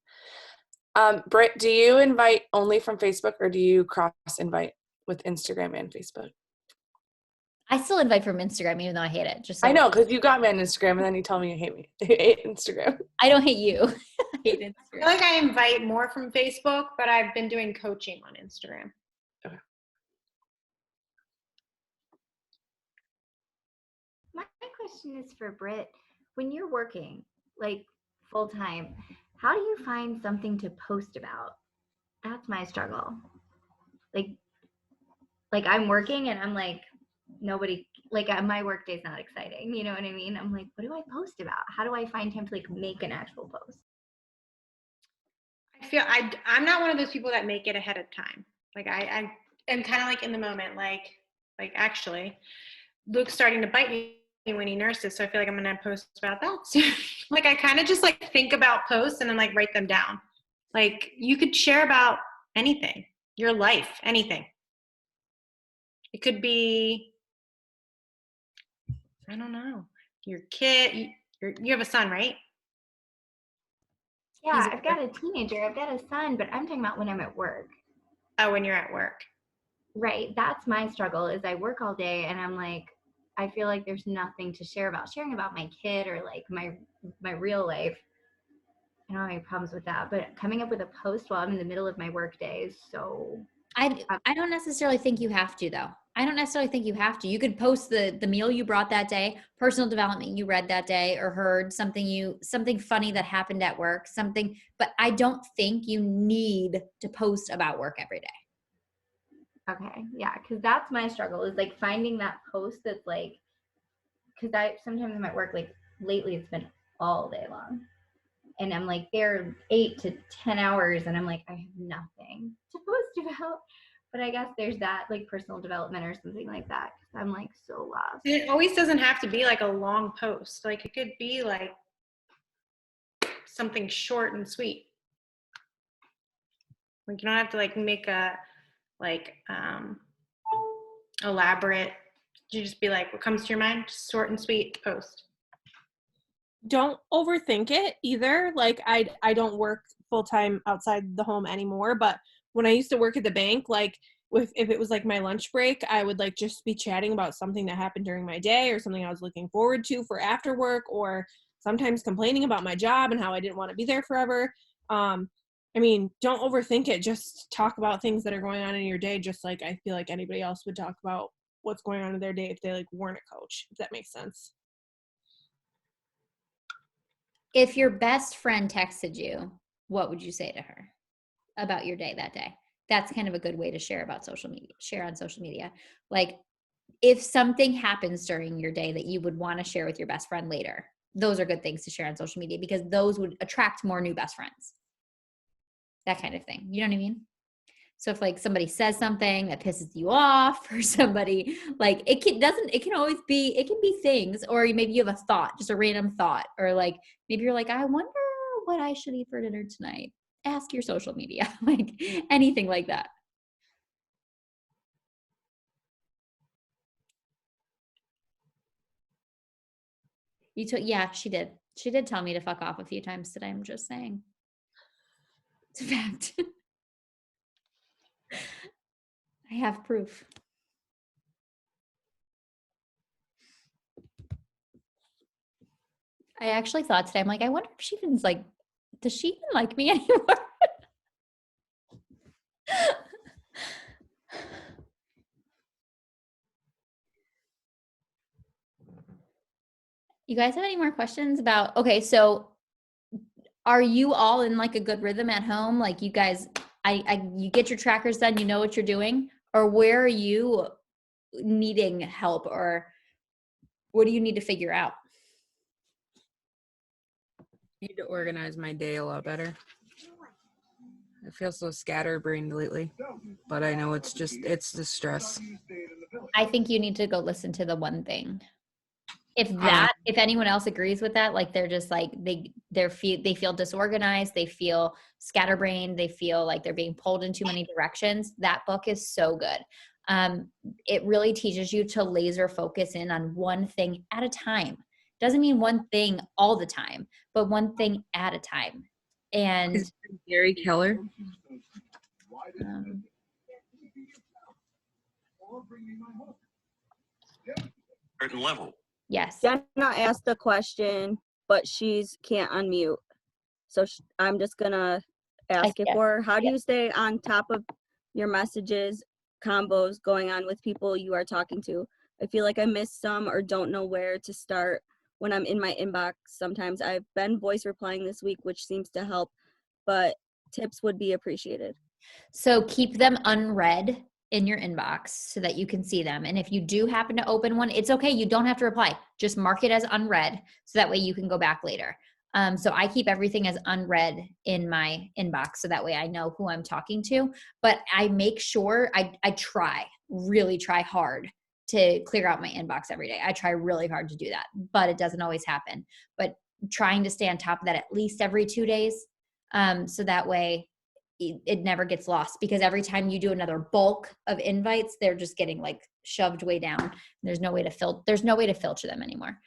Britt, do you invite only from Facebook or do you cross invite with Instagram and Facebook? I still invite from Instagram, even though I hate it. Just so I know, because you got me on Instagram and then you tell me you hate me. You hate Instagram. I don't hate you. I hate I Instagram. feel like I invite more from Facebook, but I've been doing coaching on Instagram. My question is for Britt. When you're working, like full time, how do you find something to post about? That's my struggle. Like I'm working and I'm like, nobody, like my work day's not exciting. You know what I mean? I'm like, what do I post about? How do I find time to like make an actual post? I feel I'm not one of those people that make it ahead of time. Like I am kind of like in the moment, like actually Luke's starting to bite me when he nurses, so I feel like I'm gonna post about that. So like I kind of just like think about posts and then like write them down. Like you could share about anything, your life, anything. It could be, I don't know, your kid. You have a son, right? Yeah, I've got a teenager, I've got a son, but I'm talking about when I'm at work. Oh, when you're at work. Right. That's my struggle is I work all day and I'm like, I feel like there's nothing to share about. Sharing about my kid or like my real life. I don't have any problems with that. But coming up with a post while I'm in the middle of my work day is so I don't necessarily think you have to though. I don't necessarily think you have to. You could post the meal you brought that day, personal development you read that day or heard, something funny that happened at work, but I don't think you need to post about work every day. Okay, yeah, because that's my struggle is like finding that post that's like, because I sometimes I'm at work, like lately it's been all day long. And I'm like there 8 to 10 hours and I'm like, I have nothing to post about. But I guess there's that like personal development or something like that. Cause I'm like so lost. It always doesn't have to be like a long post. Like it could be like something short and sweet. Like you don't have to like make a like elaborate. You just be like, what comes to your mind? Just short and sweet post. Don't overthink it either. Like I don't work full time outside the home anymore, but when I used to work at the bank, like if it was like my lunch break, I would like just be chatting about something that happened during my day or something I was looking forward to for after work, or sometimes complaining about my job and how I didn't want to be there forever. I mean, don't overthink it. Just talk about things that are going on in your day, just like I feel like anybody else would talk about what's going on in their day if they like weren't a coach, if that makes sense. If your best friend texted you, what would you say to her about your day that day? That's kind of a good way to share on social media. Like if something happens during your day that you would want to share with your best friend later, those are good things to share on social media because those would attract more new best friends. That kind of thing. You know what I mean? So if like somebody says something that pisses you off or somebody like it can be things, or maybe you have a thought, just a random thought, or like maybe you're like, I wonder what I should eat for dinner tonight. Ask your social media, like anything like that. Yeah, she did. She did tell me to fuck off a few times today. I'm just saying. It's a fact. I have proof. I actually thought today, I'm like, I wonder if she even like, does she even like me anymore? You guys have any more questions about, okay, so are you all in like a good rhythm at home? Like you guys, you get your trackers done, you know what you're doing, or where are you needing help, or what do you need to figure out? I need to organize my day a lot better. I feel so scatterbrained lately, but I know it's the stress. I think you need to go listen to the one thing. If anyone else agrees with that, like they're just like they feel disorganized, they feel scatterbrained, they feel like they're being pulled in too many directions. That book is so good. It really teaches you to laser focus in on one thing at a time. Doesn't mean one thing all the time, but one thing at a time. And Is it Gary Keller? um, Certain level. yes. Jenna asked a question, but she's can't unmute. So I'm just gonna ask it guess. for her. How do you stay on top of your messages, combos going on with people you are talking to? I feel like I missed some or don't know where to start when I'm in my inbox. Sometimes I've been voice replying this week, which seems to help, but tips would be appreciated. So keep them unread in your inbox so that you can see them. And if you do happen to open one, it's okay. You don't have to reply. Just mark it as unread so that way you can go back later. So I keep everything as unread in my inbox so that way I know who I'm talking to. But I make sure I really try hard to clear out my inbox every day. I try really hard to do that, but it doesn't always happen. But trying to stay on top of that at least every 2 days. So that way it never gets lost, because every time you do another bulk of invites, they're just getting like shoved way down. There's no way to filter them anymore.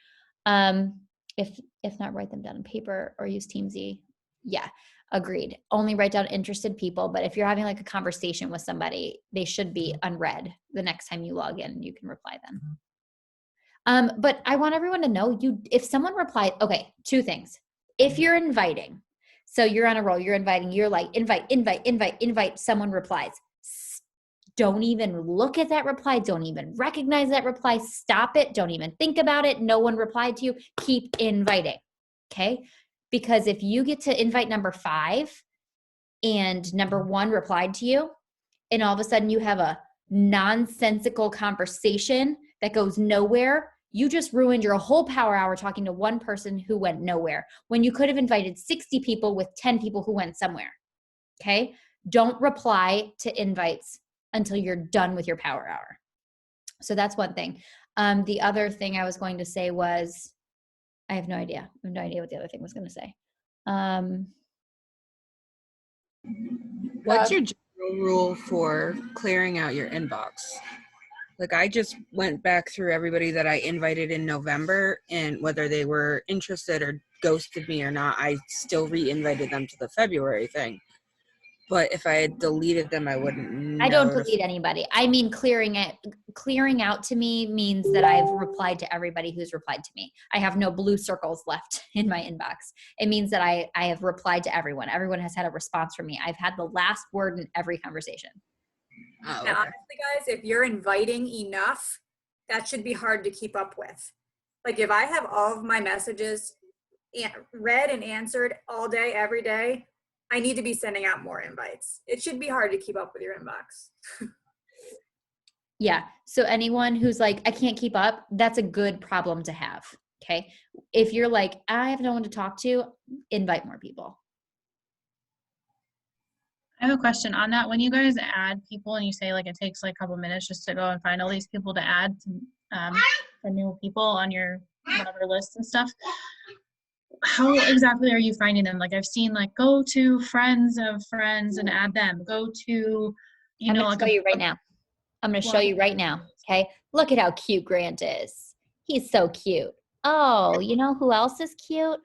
If not, write them down on paper or use Teamsy. Yeah, agreed. Only write down interested people. But if you're having like a conversation with somebody, they should be unread the next time you log in. You can reply then. But I want everyone to know if someone replied, okay, 2 things. If you're inviting, so you're on a roll, you're inviting, you're like, invite, someone replies. Don't even look at that reply. Don't even recognize that reply. Stop it. Don't even think about it. No one replied to you. Keep inviting. Okay? Because if you get to invite number 5 and number 1 replied to you, and all of a sudden you have a nonsensical conversation that goes nowhere, you just ruined your whole power hour talking to one person who went nowhere when you could have invited 60 people with 10 people who went somewhere. Okay? Don't reply to invites until you're done with your power hour. So that's one thing. The other thing I was going to say was, I have no idea. I have no idea what the other thing was going to say. What's your general rule for clearing out your inbox? Like, I just went back through everybody that I invited in November, and whether they were interested or ghosted me or not, I still re-invited them to the February thing. But if I had deleted them, I wouldn't. I don't delete anybody. I mean, clearing out to me means that I've replied to everybody who's replied to me. I have no blue circles left in my inbox. It means that I have replied to everyone. Everyone has had a response from me. I've had the last word in every conversation. Oh, okay. Now, honestly, guys, if you're inviting enough, that should be hard to keep up with. Like, if I have all of my messages read and answered all day, every day, I need to be sending out more invites. It should be hard to keep up with your inbox. Yeah. So anyone who's like, I can't keep up, that's a good problem to have. Okay. If you're like, I have no one to talk to, invite more people. I have a question on that. When you guys add people and you say like it takes like a couple minutes just to go and find all these people to add the new people on your whatever list and stuff, how exactly are you finding them? Like, I've seen like go to friends of friends and add them. Go to, I'm going to show you right now. I'm going to show you right now. Okay. Look at how cute Grant is. He's so cute. Oh, you know who else is cute?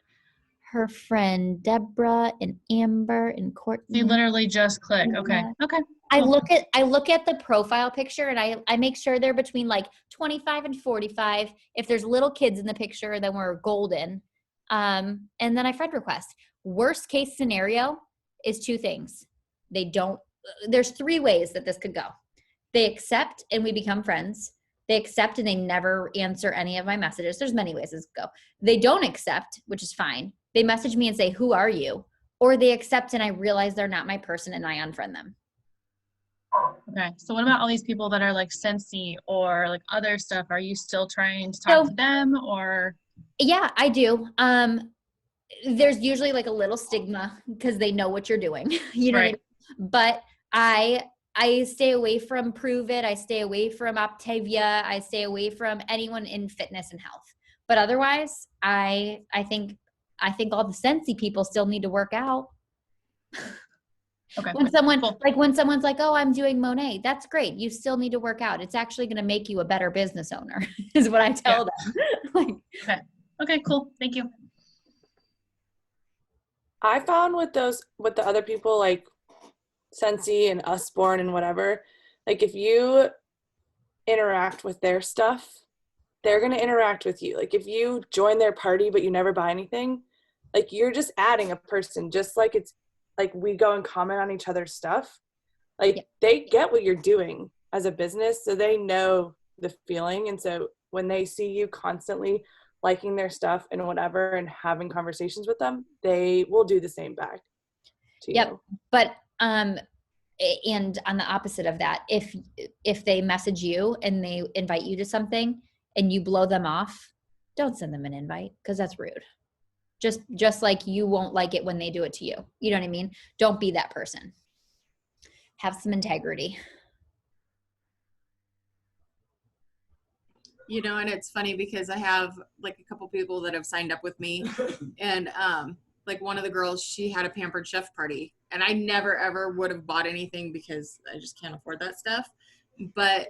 Her friend Deborah and Amber and Courtney. You literally just click. Okay. Okay. I look at the profile picture and I make sure they're between like 25 and 45. If there's little kids in the picture, then we're golden. And then I friend request. Worst case scenario is 2 things. There's 3 ways that this could go. They accept and we become friends. They accept and they never answer any of my messages. There's many ways this could go. They don't accept, which is fine. They message me and say, who are you? Or they accept and I realize they're not my person and I unfriend them. Okay. So what about all these people that are like Scentsy or like other stuff? Are you still trying to talk to them or? Yeah, I do. There's usually like a little stigma because they know what you're doing, you know, right. What I mean? But I stay away from Prove It. I stay away from Optavia. I stay away from anyone in fitness and health. But otherwise, I think all the Scentsy people still need to work out. Okay. When someone's like, oh, I'm doing Monet, that's great. You still need to work out. It's actually going to make you a better business owner is what I tell them. Okay. Okay, cool. Thank you. I found with the other people like Scentsy and Usborne and whatever, like if you interact with their stuff, they're going to interact with you. Like if you join their party but you never buy anything, like you're just adding a person, just like it's like we go and comment on each other's stuff. Like they get what you're doing as a business, so they know the feeling. And so when they see you constantly liking their stuff and whatever and having conversations with them, they will do the same back to you. But and on the opposite of that, if they message you and they invite you to something and you blow them off, don't send them an invite, because that's rude. Just like you won't like it when they do it to you. You know what I mean? Don't be that person. Have some integrity. You know, and it's funny because I have like a couple people that have signed up with me, and like one of the girls, she had a Pampered Chef party, and I never ever would have bought anything because I just can't afford that stuff. But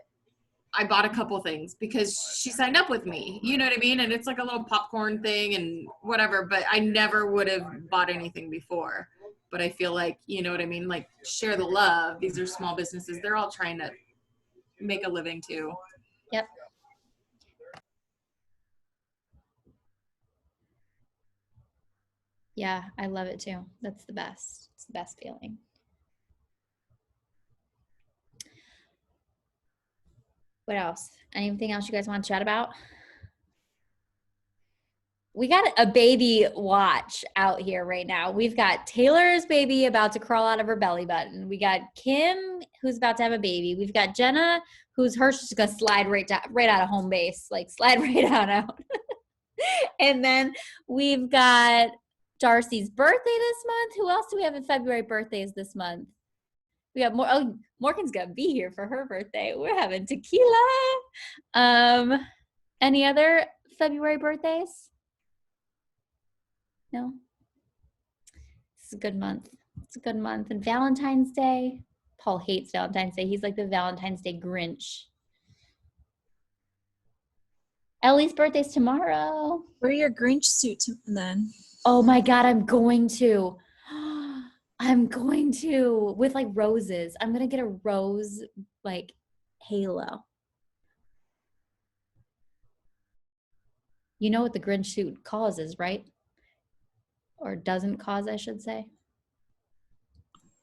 I bought a couple things because she signed up with me, you know what I mean? And it's like a little popcorn thing and whatever, but I never would have bought anything before. But I feel like, you know what I mean? Like, share the love. These are small businesses. They're all trying to make a living too. Yep. Yeah, I love it too. That's the best. It's the best feeling. What else? Anything else you guys want to chat about? We got a baby watch out here right now. We've got Taylor's baby about to crawl out of her belly button. We got Kim, who's about to have a baby. We've got Jenna, hers just gonna slide right out of home base, like slide right out. And then we've got Darcy's birthday this month. Who else do we have in February birthdays this month? We have more. Oh, Morgan's gonna be here for her birthday. We're having tequila. Any other February birthdays? No. It's a good month. It's a good month. And Valentine's Day. Paul hates Valentine's Day. He's like the Valentine's Day Grinch. Ellie's birthday's tomorrow. Wear your Grinch suit then. Oh my God, I'm going to. I'm going to, with like roses. I'm going to get a rose like halo. You know what the Grinch suit causes, right? Or doesn't cause, I should say.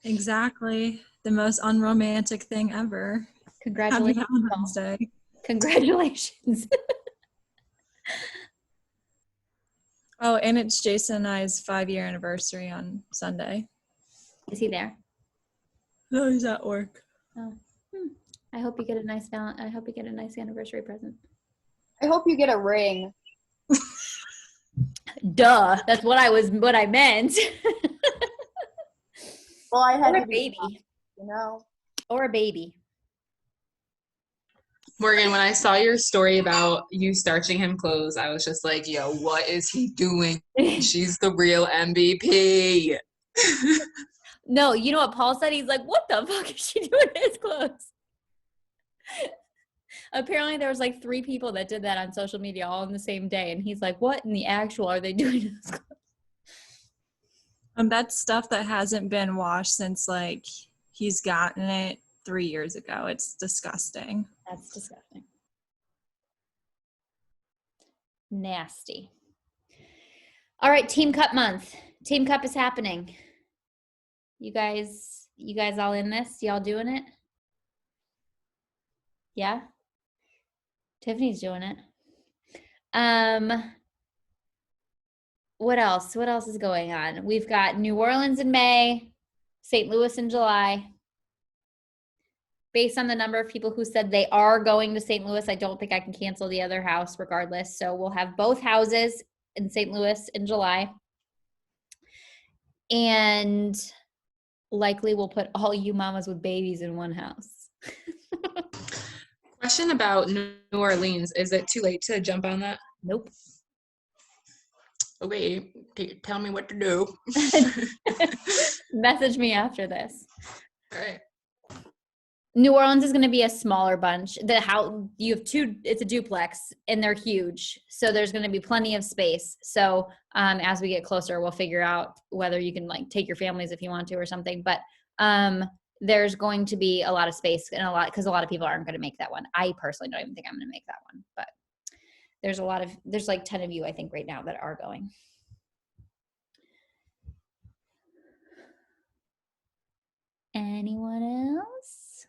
Exactly. The most unromantic thing ever. Congratulations. Happy Valentine's Day. Congratulations. Oh, and it's Jason and I's 5-year anniversary on Sunday. Is he there? No, he's at work. Oh. I hope you get a nice I hope you get a nice anniversary present. I hope you get a ring. Duh. That's what I meant. Well, I had or to a baby. You know. Or a baby. Morgan, when I saw your story about you starching him clothes, I was just like, yo, what is he doing? She's the real MVP. No, you know what Paul said? He's like, what the fuck is she doing to his clothes? Apparently there was like 3 people that did that on social media all on the same day. And he's like, what in the actual are they doing to his clothes? That's stuff that hasn't been washed since like he's gotten it 3 years ago. It's disgusting. That's disgusting. Nasty. All right, Team Cup month. Team Cup is happening. You guys all in this? Y'all doing it? Yeah? Tiffany's doing it. What else? What else is going on? We've got New Orleans in May, St. Louis in July. Based on the number of people who said they are going to St. Louis, I don't think I can cancel the other house regardless. So we'll have both houses in St. Louis in July. And likely we'll put all you mamas with babies in one house. Question about New Orleans. Is it too late to jump on that? Nope. Okay, tell me what to do. Message me after this. All right. New Orleans is going to be a smaller bunch. You have two, it's a duplex and they're huge. So there's going to be plenty of space. So as we get closer, we'll figure out whether you can like take your families if you want to or something. But there's going to be a lot of space and because a lot of people aren't going to make that one. I personally don't even think I'm going to make that one, but there's like 10 of you, I think right now that are going. Anyone else?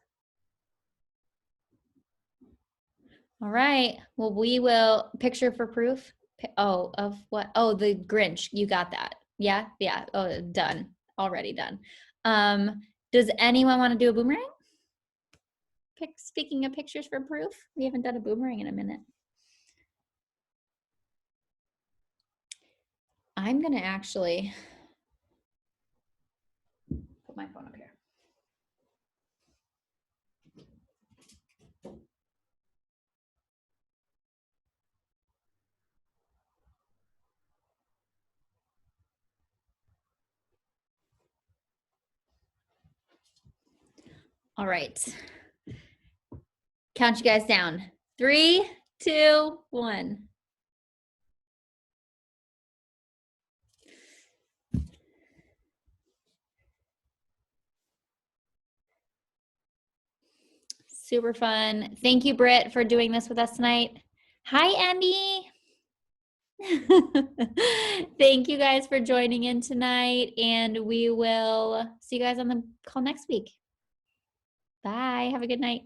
All right. Well, we will picture for proof. Oh, of what? Oh, the Grinch. You got that. Yeah. Yeah. Oh, done. Already done. Does anyone want to do a boomerang? Speaking of pictures for proof, we haven't done a boomerang in a minute. I'm going to actually put my phone up here. All right. Count you guys down. 3, 2, 1. Super fun. Thank you, Britt, for doing this with us tonight. Hi, Andy. Thank you guys for joining in tonight, and we will see you guys on the call next week. Bye. Have a good night.